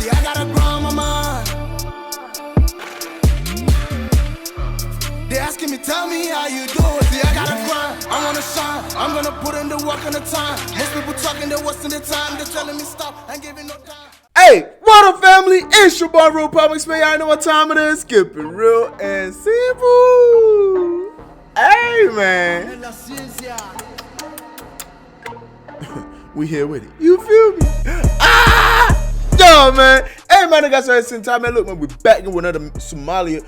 See, I got a grind on my mind. They asking me, tell me how you do it. See, I gotta grind, I wanna shine. I'm gonna put in the work and the time. Most people talking, they're wasting their time. They're telling me stop, I ain't giving no time. Hey, what up, family? It's your boy RealPelmx, man. Y'all know what time it is. Skipping real and simple. Hey, man. We here with it. You feel me? Yo, man. Hey, man, I got some same time, man. Look, man, we back with another Somalia.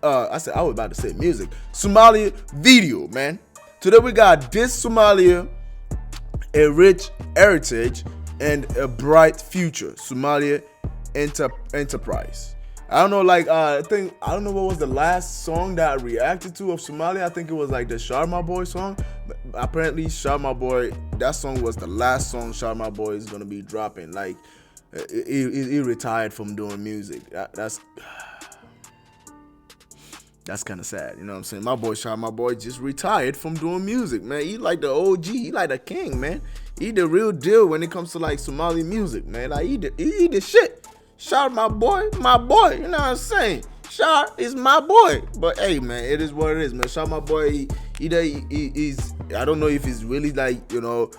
I was about to say music. Somalia video, man. Today we got this Somalia, a rich heritage and a bright future. Somalia enterprise. I don't know, like I don't know what was the last song that I reacted to of Somalia. I think it was like the Sharma Boy song. Apparently, Sharma Boy, that song was the last song Sharma Boy is gonna be dropping. Like he retired from doing music. That's kind of sad, you know what I'm saying? My boy Sharma Boy just retired from doing music, man. He like the OG, he like the king, man. He the real deal when it comes to like Somali music, man. Like he the shit. Shar, my boy, you know what I'm saying? Shar is my boy. But hey, man, it is what it is, man. Shar, my boy, he's I don't know if he's really like, you know,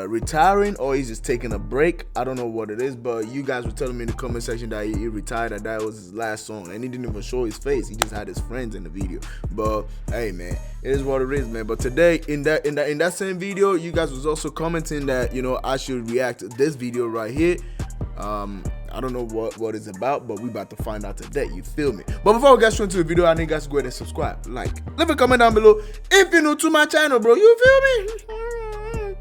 retiring or he's just taking a break. I don't know what it is, but you guys were telling me in the comment section that he retired, that was his last song, and he didn't even show his face. He just had his friends in the video. But hey, man, it is what it is, man. But today in that same video, you guys was also commenting that, you know, I should react to this video right here. I don't know what it's about, but we about to find out today. You feel me? But before we get straight into the video, I need you guys to go ahead and subscribe, like, leave a comment down below if you're new to my channel, bro. You feel me?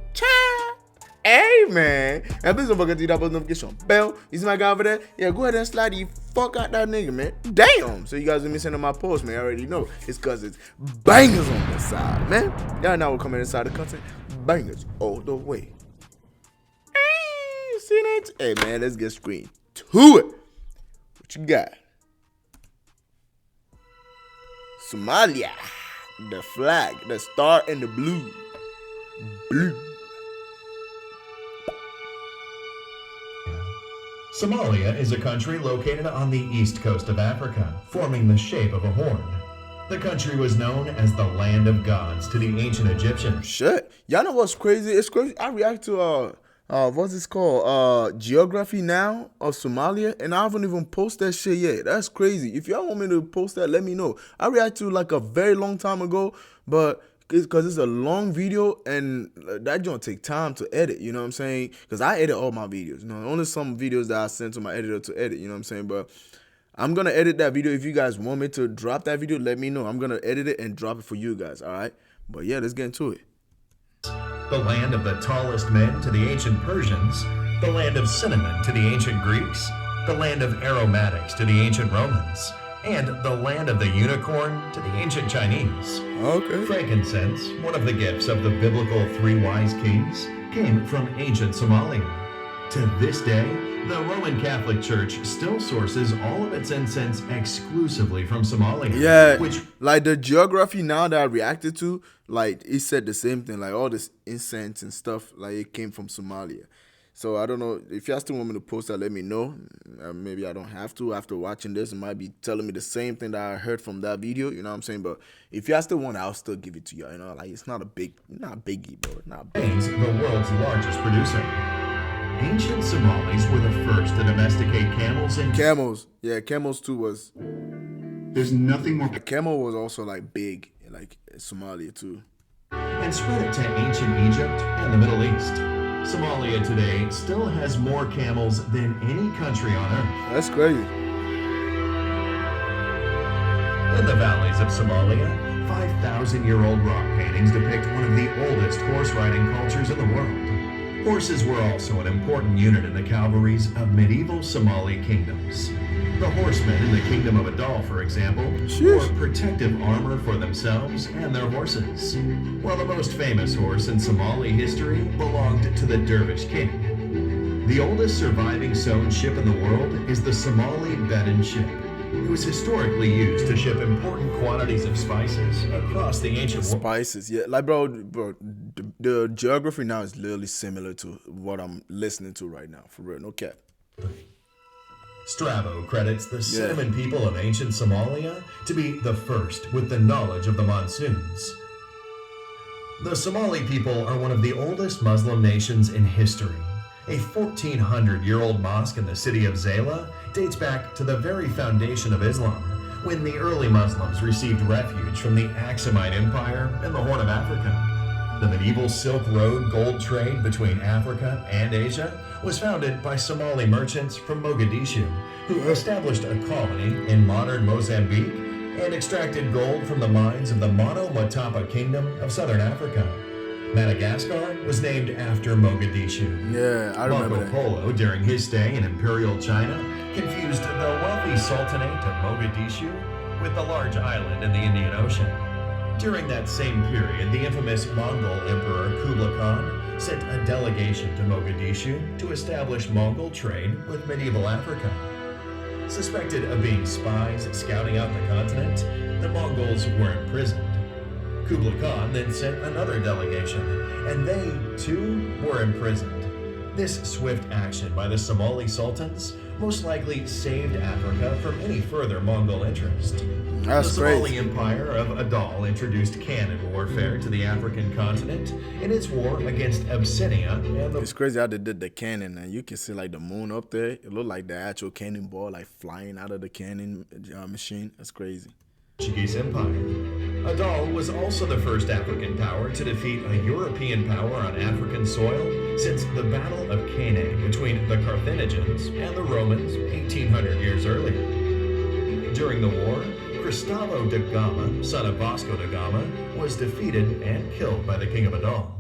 Hey, man, and please don't forget to hit that post notification bell. You see my guy over there? Yeah, go ahead and slide the fuck out that nigga, man. Damn. So you guys are missing on my post, man. I already know it's because it's bangers on the side, man. Y'all know we're coming inside the content. Bangers all the way. Hey, man, let's get straight to it. What you got? Somalia, the flag, the star, and the blue. Somalia is a country located on the east coast of Africa, forming the shape of a horn. The country was known as the land of gods to the ancient Egyptians. Shit, y'all know what's crazy? It's crazy. I react to what's this called? Geography Now of Somalia, and I haven't even posted that shit yet. That's crazy. If y'all want me to post that, let me know. I react to like a very long time ago, but because it's a long video and that don't take time to edit, you know what I'm saying? Because I edit all my videos. You know, only some videos that I send to my editor to edit, you know what I'm saying? But I'm gonna edit that video. If you guys want me to drop that video, let me know. I'm gonna edit it and drop it for you guys, all right? But yeah, let's get into it. The land of the tallest men to the ancient Persians, the land of cinnamon to the ancient Greeks, the land of aromatics to the ancient Romans, and the land of the unicorn to the ancient Chinese. Okay. Frankincense, one of the gifts of the biblical three wise kings, came from ancient Somalia. To this day, the Roman Catholic Church still sources all of its incense exclusively from Somalia. Yeah, like the Geography Now that I reacted to, like it said the same thing, like all this incense and stuff, like it came from Somalia. So I don't know, if y'all still want me to post that, let me know. Maybe I don't have to. After watching this, it might be telling me the same thing that I heard from that video, you know what I'm saying? But if y'all still want it, I'll still give it to y'all, you know? Like it's not biggie, bro. It's not big. Remains the world's largest producer. Ancient Somalis were the first to domesticate camels and camels. Yeah, camels too was. There's nothing more. A camel was also like big, like Somalia too. And spread it to ancient Egypt and the Middle East. Somalia today still has more camels than any country on earth. That's crazy. In the valleys of Somalia, 5,000-year-old rock paintings depict one of the oldest horse riding cultures in the world. Horses were also an important unit in the cavalries of medieval Somali kingdoms. The horsemen in the Kingdom of Adal, for example, wore protective armor for themselves and their horses, while the most famous horse in Somali history belonged to the Dervish king. The oldest surviving sewn ship in the world is the Somali Bedouin ship. It was historically used to ship important quantities of spices across the ancient world. Spices, yeah. Like, bro, the Geography Now is literally similar to what I'm listening to right now, for real, no cap. Strabo credits the cinnamon people of ancient Somalia to be the first with the knowledge of the monsoons. The Somali people are one of the oldest Muslim nations in history. A 1,400-year-old mosque in the city of Zayla dates back to the very foundation of Islam, when the early Muslims received refuge from the Aksumite Empire and the Horn of Africa. The medieval Silk Road gold trade between Africa and Asia was founded by Somali merchants from Mogadishu, who established a colony in modern Mozambique and extracted gold from the mines of the Mono-Motapa Kingdom of southern Africa. Madagascar was named after Mogadishu. Yeah, I remember Marco Polo, during his stay in Imperial China, confused the wealthy Sultanate of Mogadishu with the large island in the Indian Ocean. During that same period, the infamous Mongol Emperor Kublai Khan sent a delegation to Mogadishu to establish Mongol trade with medieval Africa. Suspected of being spies scouting out the continent, the Mongols were imprisoned. Kublai Khan then sent another delegation, and they, too, were imprisoned. This swift action by the Somali sultans most likely saved Africa from any further Mongol interest. That's the Somali crazy. Empire of Adal introduced cannon warfare to the African continent in its war against Abyssinia and the It's crazy how they did the cannon, and you can see like the moon up there. It looked like the actual cannonball like flying out of the cannon machine. That's crazy. Portuguese Empire. Adal was also the first African power to defeat a European power on African soil since the Battle of Cannae between the Carthaginians and the Romans 1,800 years earlier. During the war, Cristobal da Gama, son of Vasco da Gama, was defeated and killed by the King of Adal.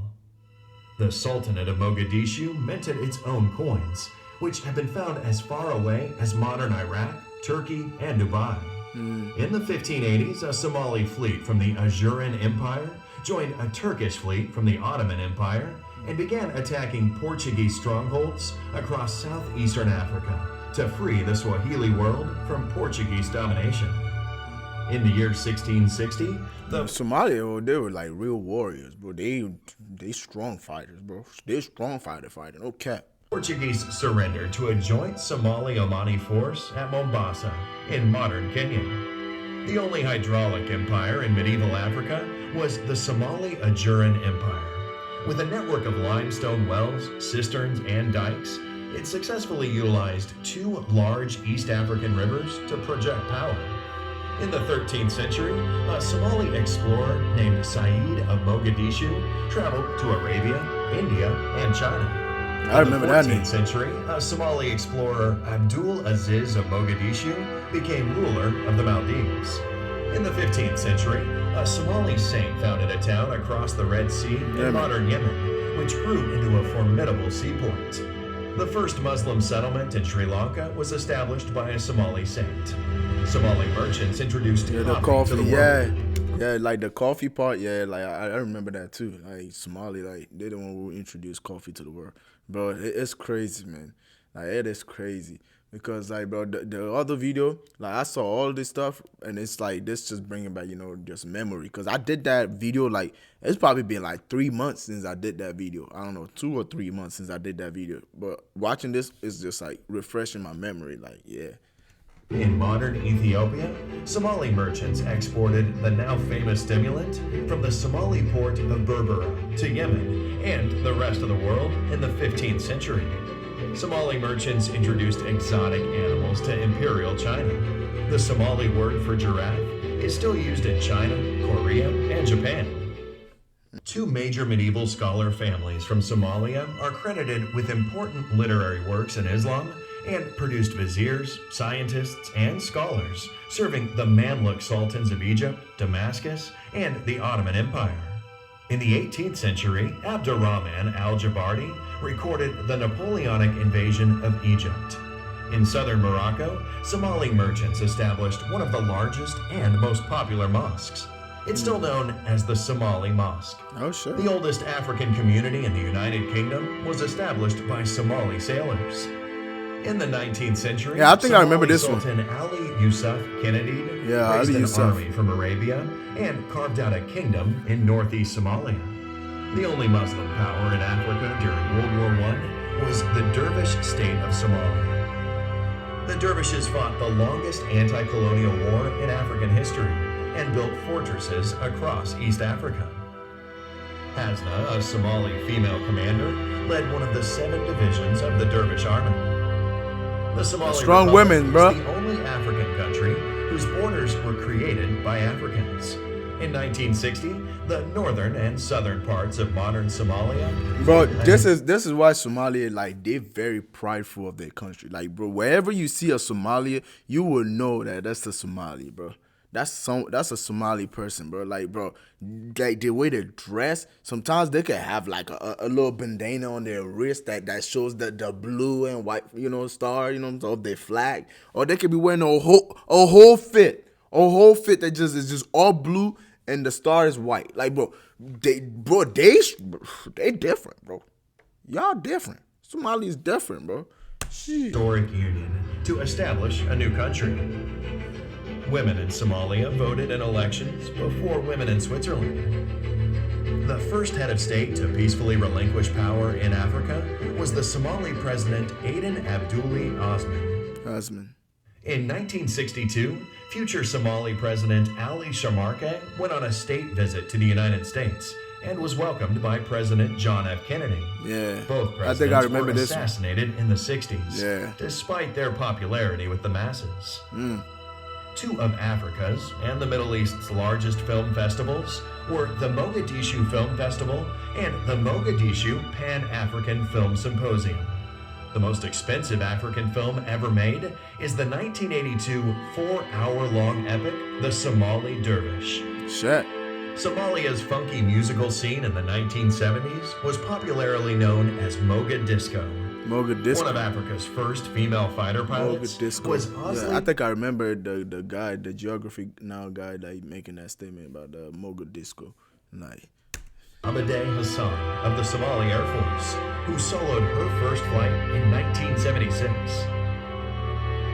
The Sultanate of Mogadishu minted its own coins, which have been found as far away as modern Iraq, Turkey, and Dubai. In the 1580s, a Somali fleet from the Ajuran Empire joined a Turkish fleet from the Ottoman Empire and began attacking Portuguese strongholds across southeastern Africa to free the Swahili world from Portuguese domination. In the year 1660, the Somalia, they were like real warriors, bro. They strong fighters, bro. They strong fighter, no cap. Portuguese surrendered to a joint Somali-Omani force at Mombasa in modern Kenya. The only hydraulic empire in medieval Africa was the Somali Ajuran Empire. With a network of limestone wells, cisterns, and dikes, it successfully utilized two large East African rivers to project power. In the 13th century, a Somali explorer named Said of Mogadishu traveled to Arabia, India, and China. I remember that In the name. 14th century, a Somali explorer, Abdul Aziz of Mogadishu, became ruler of the Maldives. In the 15th century, a Somali saint founded a town across the Red Sea in modern Yemen, which grew into a formidable seaport. The first Muslim settlement in Sri Lanka was established by a Somali saint. Somali merchants introduced Yeah, the coffee coffee, to the world. yeah, like the coffee part, yeah, like I remember that too. Like Somali, like they the one who introduced coffee to the world, bro. It's crazy, man. Like it is crazy because, like, bro, the other video, like I saw all this stuff, and it's like this just bringing back, just memory. Cause I did that video, like it's probably been like 3 months since I did that video. I don't know, 2 or 3 months since I did that video. But watching this is just like refreshing my memory. Like, yeah. In modern Ethiopia, Somali merchants exported the now famous stimulant from the Somali port of Berbera to Yemen and the rest of the world in the 15th century. Somali merchants introduced exotic animals to Imperial China. The Somali word for giraffe is still used in China, Korea, and Japan. Two major medieval scholar families from Somalia are credited with important literary works in Islam and produced viziers, scientists, and scholars, serving the Mamluk sultans of Egypt, Damascus, and the Ottoman Empire. In the 18th century, Abdurrahman al-Jabardi recorded the Napoleonic invasion of Egypt. In southern Morocco, Somali merchants established one of the largest and most popular mosques. It's still known as the Somali Mosque. Oh, sure. The oldest African community in the United Kingdom was established by Somali sailors. In the 19th century, Yeah, I think I remember this one. Sultan Ali Yusuf Kennedy Yeah, raised Ali an Yusuf. army from Arabia and carved out a kingdom in northeast Somalia. The only Muslim power in Africa during World War I was the Dervish state of Somalia. The dervishes fought the longest anti-colonial war in African history and built fortresses across East Africa. Hasna, a Somali female commander, led one of the 7 divisions of the dervish army. The Somali Strong Republic women, bro. is the only African country whose borders were created by Africans. In 1960, the northern and southern parts of modern Somalia. Bro, this is why Somalia, like, they very prideful of their country. Like, bro, wherever you see a Somalia, you will know that that's a Somali, bro. That's a Somali person, bro. Like, bro, like the way they dress, sometimes they could have like a little bandana on their wrist that shows the blue and white, star, of their flag. Or they could be wearing a whole fit that is just all blue and the star is white. Like, bro, they different, bro. Y'all different. Somali's different, bro. Historic union to establish a new country. Women in Somalia voted in elections before women in Switzerland. The first head of state to peacefully relinquish power in Africa was the Somali president Aden Abdullah Osman. In 1962, future Somali President Ali Shamarke went on a state visit to the United States and was welcomed by President John F. Kennedy. Yeah, Both presidents I think I remember were this assassinated in the 60s, Yeah. despite their popularity with the masses. 2 of Africa's and the Middle East's largest film festivals were the Mogadishu Film Festival and the Mogadishu Pan-African Film Symposium. The most expensive African film ever made is the 1982 4-hour-long epic, The Somali Dervish. Shit. Somalia's funky musical scene in the 1970s was popularly known as Mogadisco. Mogadisco. One of Africa's first female fighter pilots was Yeah, I think I remember the guy, the geography now guy, that making that statement about the Mogadisco. Like, Abade Hassan of the Somali Air Force, who soloed her first flight in 1976.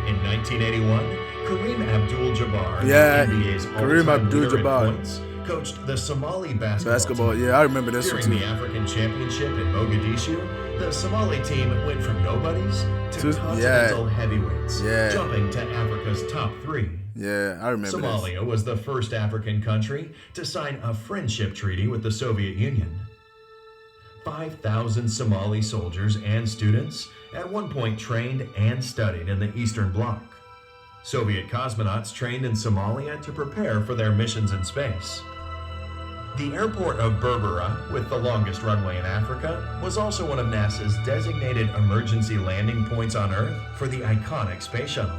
In 1981, Kareem Abdul-Jabbar, Yeah, NBA's Kareem all-time leader in Abdul-Jabbar. points, coached the Somali basketball team. Yeah, I remember this one During too. the African Championship in Mogadishu, the Somali team went from nobodies to continental heavyweights, jumping to Africa's top 3. Yeah, I remember Somalia was the first African country to sign a friendship treaty with the Soviet Union. 5,000 Somali soldiers and students at one point trained and studied in the Eastern Bloc. Soviet cosmonauts trained in Somalia to prepare for their missions in space. The airport of Berbera, with the longest runway in Africa, was also one of NASA's designated emergency landing points on Earth for the iconic space shuttle.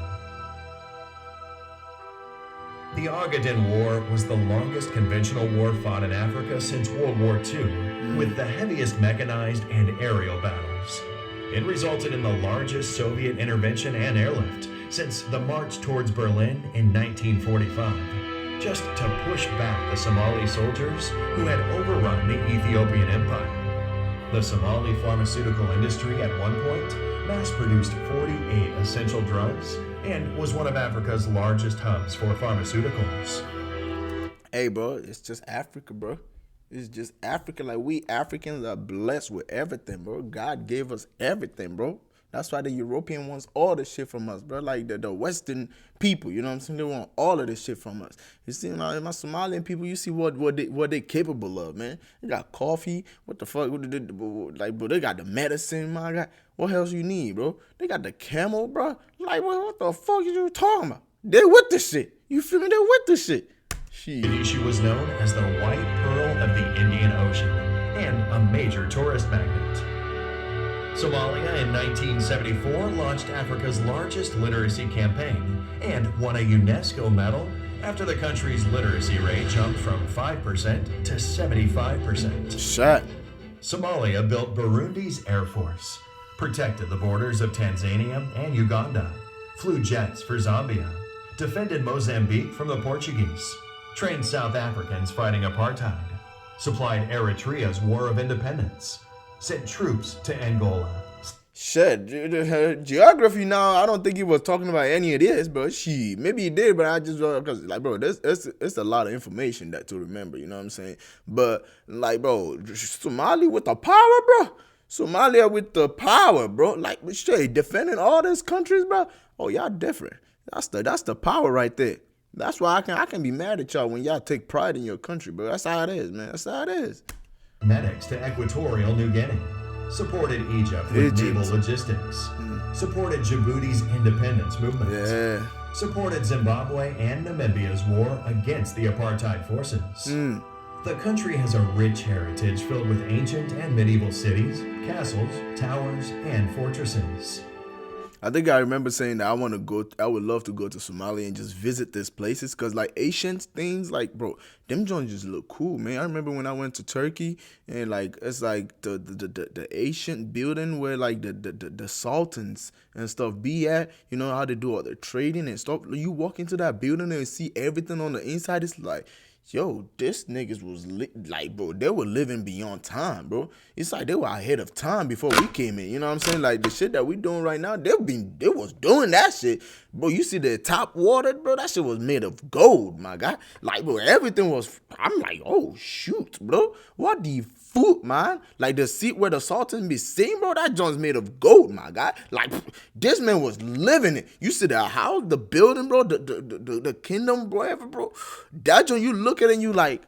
The Ogaden War was the longest conventional war fought in Africa since World War II, with the heaviest mechanized and aerial battles. It resulted in the largest Soviet intervention and airlift since the march towards Berlin in 1945, just to push back the Somali soldiers who had overrun the Ethiopian Empire. The Somali pharmaceutical industry at one point mass-produced 48 essential drugs and was one of Africa's largest hubs for pharmaceuticals. Hey, bro, it's just Africa, bro. It's just Africa. Like, we Africans are blessed with everything, bro. God gave us everything, bro. That's why the European wants all the shit from us, bro. Like, the Western people, you know what I'm saying? They want all of this shit from us. You see, my Somalian people, you see what they capable of, man. They got coffee. What the fuck? Like, bro, they got the medicine, my God. What else you need, bro? They got the camel, bro. Like, what the fuck are you talking about? They with the shit. You feel me? They with the shit. Mogadishu was known as the White Pearl of the Indian Ocean and a major tourist magnet. Somalia in 1974 launched Africa's largest literacy campaign and won a UNESCO medal after the country's literacy rate jumped from 5% to 75%. Shut. Somalia built Burundi's Air Force, protected the borders of Tanzania and Uganda, flew jets for Zambia, defended Mozambique from the Portuguese, trained South Africans fighting apartheid, supplied Eritrea's War of Independence, sent troops to Angola. Shit, geography now, I don't think he was talking about any of this, bro. Maybe he did, but I just, because, like, bro, it's a lot of information that to remember, you know what I'm saying? But, like, bro, Somali with the power, bro. Somalia with the power, bro. Like straight defending all these countries, bro. Oh, y'all different. That's the power right there. That's why I can be mad at y'all when y'all take pride in your country, bro. That's how it is, man. That's how it is. Medics to Equatorial New Guinea. Supported Egypt with naval logistics. Supported Djibouti's independence movement. Yeah. Supported Zimbabwe and Namibia's war against the apartheid forces. The country has a rich heritage filled with ancient and medieval cities, castles, towers, and fortresses. I think I remember saying that I would love to go to Somalia and just visit these places because like ancient things, like bro, them joints just look cool, man. I remember when I went to Turkey and like it's like the ancient building where like the sultans and stuff be at, you know how they do all their trading and stuff. You walk into that building and see everything on the inside. It's like, yo, this niggas was like, bro, they were living beyond time, bro. It's like they were ahead of time before we came in. You know what I'm saying? Like the shit that we doing right now, they was doing that shit, bro. You see the top water, bro? That shit was made of gold, my guy. Like, bro, everything was. I'm like, oh shoot, bro. What the food, man? Like the seat where the sultan be sitting, bro. That joint's made of gold, my guy. Like this man was living it. You see the house, the building, bro, the kingdom, bro. That joint, you look at it and you like,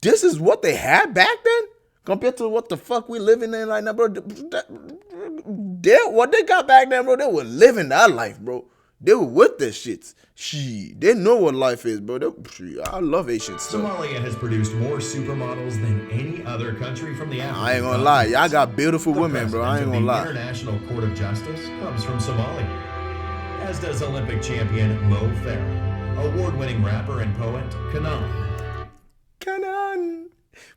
this is what they had back then compared to what the fuck we living in right now, bro. What they got back then, bro, they were living that life, bro. They were with this shit. They know what life is, bro. I love Asian stuff. Somalia has produced more supermodels than any other country from the African I ain't gonna lie. Y'all got beautiful women, bro. I ain't gonna lie. The International Court of Justice comes from Somalia, as does Olympic champion Mo Farah, award-winning rapper and poet Kanan.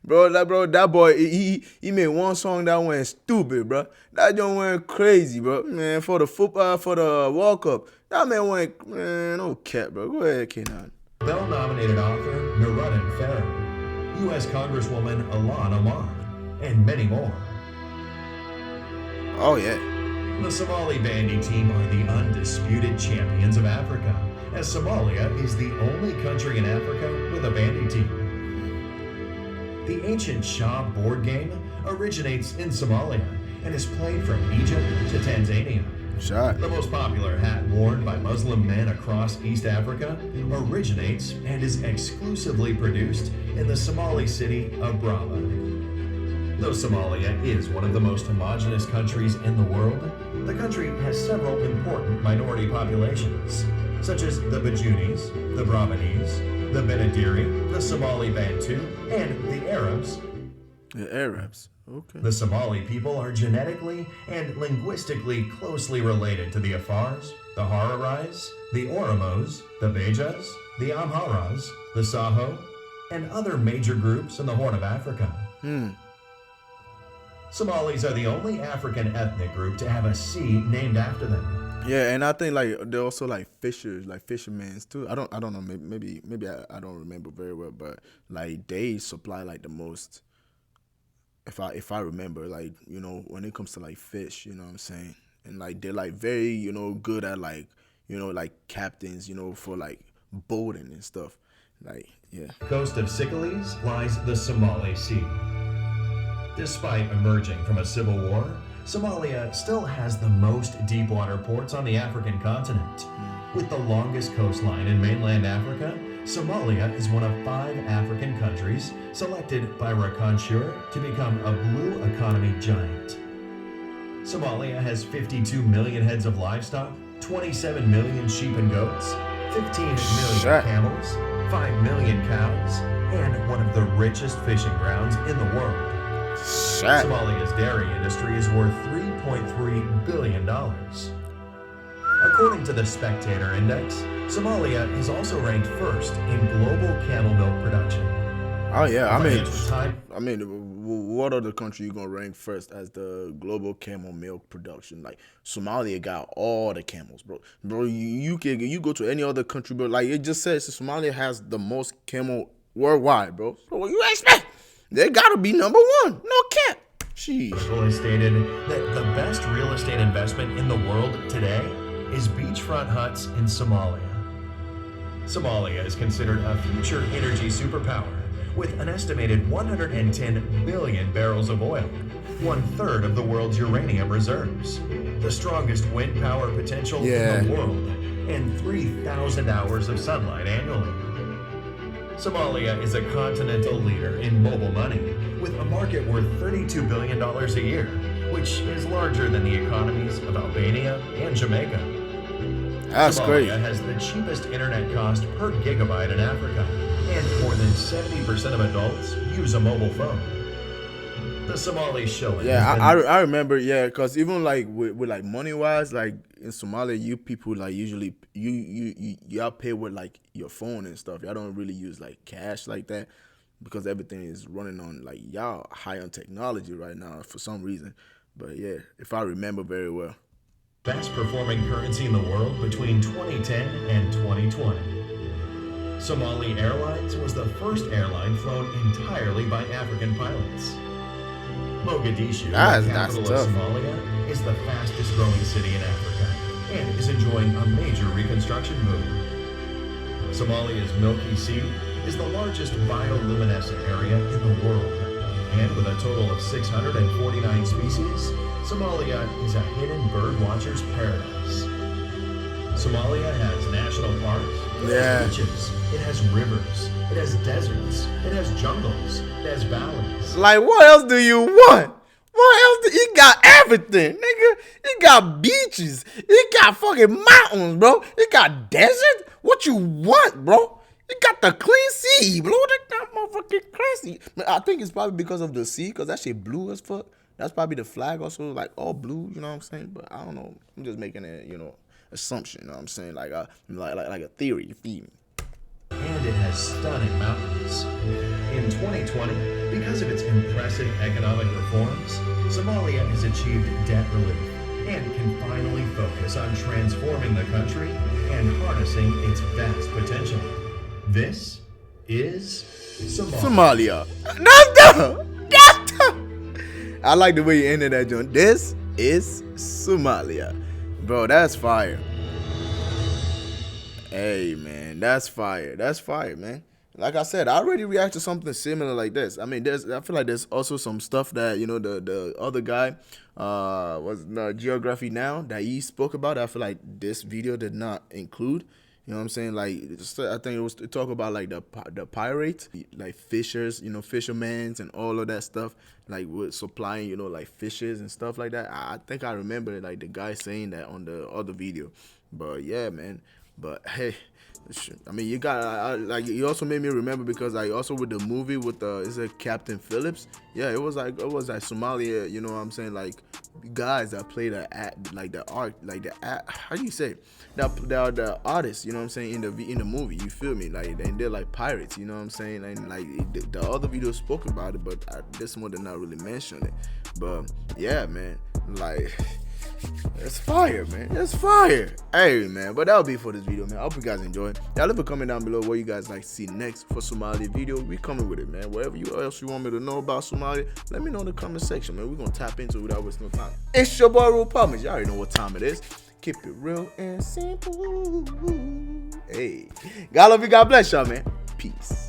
Bro, that boy, he made one song that went stupid, bro. That joint went crazy, bro. Man, for the World Cup, that man went, man, no cap, bro. Go ahead, Kenan. Bell-nominated author Nuruddin Farah, U.S. Congresswoman Ilhan Omar, and many more. Oh, yeah. The Somali bandy team are the undisputed champions of Africa, as Somalia is the only country in Africa with a bandy team. The ancient Shah board game originates in Somalia and is played from Egypt to Tanzania. Shot. The most popular hat worn by Muslim men across East Africa originates and is exclusively produced in the Somali city of Brava. Though Somalia is one of the most homogeneous countries in the world, the country has several important minority populations, such as the Bajunis, the Brabanese, the Benadiri, the Somali Bantu, and the Arabs. The Arabs, okay. The Somali people are genetically and linguistically closely related to the Afars, the Hararais, the Oromos, the Bejas, the Amharas, the Saho, and other major groups in the Horn of Africa. Somalis are the only African ethnic group to have a sea named after them. Yeah, and I think like they're also like fishers, like fishermen too. I don't know. Maybe I don't remember very well, but like they supply like the most. If I remember, like, you know, when it comes to like fish, you know what I'm saying, and like they're like very, you know, good at like, you know, like captains, you know, for like boating and stuff, like yeah. Coast of Sicily lies the Somali Sea. Despite emerging from a civil war, Somalia still has the most deep-water ports on the African continent. With the longest coastline in mainland Africa, Somalia is one of 5 African countries selected by Rakanshur to become a blue economy giant. Somalia has 52 million heads of livestock, 27 million sheep and goats, 15 million camels, 5 million cows, and one of the richest fishing grounds in the world. Somalia's dairy industry is worth $3.3 billion. According to the Spectator Index, Somalia is also ranked first in global camel milk production. Oh yeah, I mean, what other country you gonna rank first as the global camel milk production? Like Somalia got all the camels, bro. Bro, you go to any other country, bro. Like it just says, Somalia has the most camel worldwide, bro. So what you expect? They gotta be number 1. No cap. Sheesh. People has stated that the best real estate investment in the world today is beachfront huts in Somalia. Somalia is considered a future energy superpower with an estimated 110 billion barrels of oil, 1/3 of the world's uranium reserves, the strongest wind power potential in the world, and 3,000 hours of sunlight annually. Somalia is a continental leader in mobile money, with a market worth $32 billion a year, which is larger than the economies of Albania and Jamaica. That's great. Somalia has the cheapest internet cost per gigabyte in Africa, and more than 70% of adults use a mobile phone. The Somali shilling. Yeah, I remember. Yeah, because even like with like money wise, like in Somalia, you people like usually y'all pay with like your phone and stuff. Y'all don't really use like cash like that because everything is running on like y'all high on technology right now for some reason. But yeah, if I remember very well. Best performing currency in the world between 2010 and 2020. Somali Airlines was the first airline flown entirely by African pilots. Mogadishu, the capital of Somalia, is the fastest growing city in Africa and is enjoying a major reconstruction boom. Somalia's Milky Sea is the largest bioluminescent area in the world, and with a total of 649 species, Somalia is a hidden bird watcher's paradise. Somalia has national parks, it has beaches, it has rivers, it has deserts, it has jungles, it has valleys. Like, what else do you want? What else? You got everything, nigga. You got beaches. You got fucking mountains, bro. You got desert. What you want, bro? You got the clean sea, bro. That motherfucking crazy. I think it's probably because of the sea, because that shit blue as fuck. That's probably the flag also, like, all blue, you know what I'm saying? But I don't know. I'm just making a, assumption, you know what I'm saying? Like a theory, you feel me? And it has stunning mountains. In 2020, because of its impressive economic reforms, Somalia has achieved debt relief and can finally focus on transforming the country and harnessing its vast potential. This is Somalia. I like the way you ended that, John. This is Somalia. Bro, that's fire. Hey, man, that's fire. That's fire, man. Like I said, I already reacted to something similar like this. I mean, I feel like there's also some stuff that, the other guy was Geography Now that he spoke about. I feel like this video did not include. You know what I'm saying? Like, I think it was to talk about like the pirates, like fishers, fishermen and all of that stuff, like with supplying, like fishes and stuff like that. I think I remember like the guy saying that on the other video. But yeah, man. But hey, I mean, you got like you also made me remember because like also with the movie with is it Captain Phillips? Yeah, it was like Somalia. You know what I'm saying? Like guys that play the how do you say the artists? You know what I'm saying in the movie? You feel me? Like they're like pirates. You know what I'm saying? And like the other video spoke about it, but this one did not really mention it. But yeah, man, like. It's fire, man. It's fire. Hey, man. But that'll be for this video, man. I hope you guys enjoyed. Y'all leave a comment down below what you guys like to see next for Somalia video. We coming with it, man. Whatever else you want me to know about Somalia, let me know in the comment section, man. We're going to tap into it without wasting no time. It's your boy, RealPelmx. Y'all already know what time it is. Keep it real and simple. Hey. God love you. God bless y'all, man. Peace.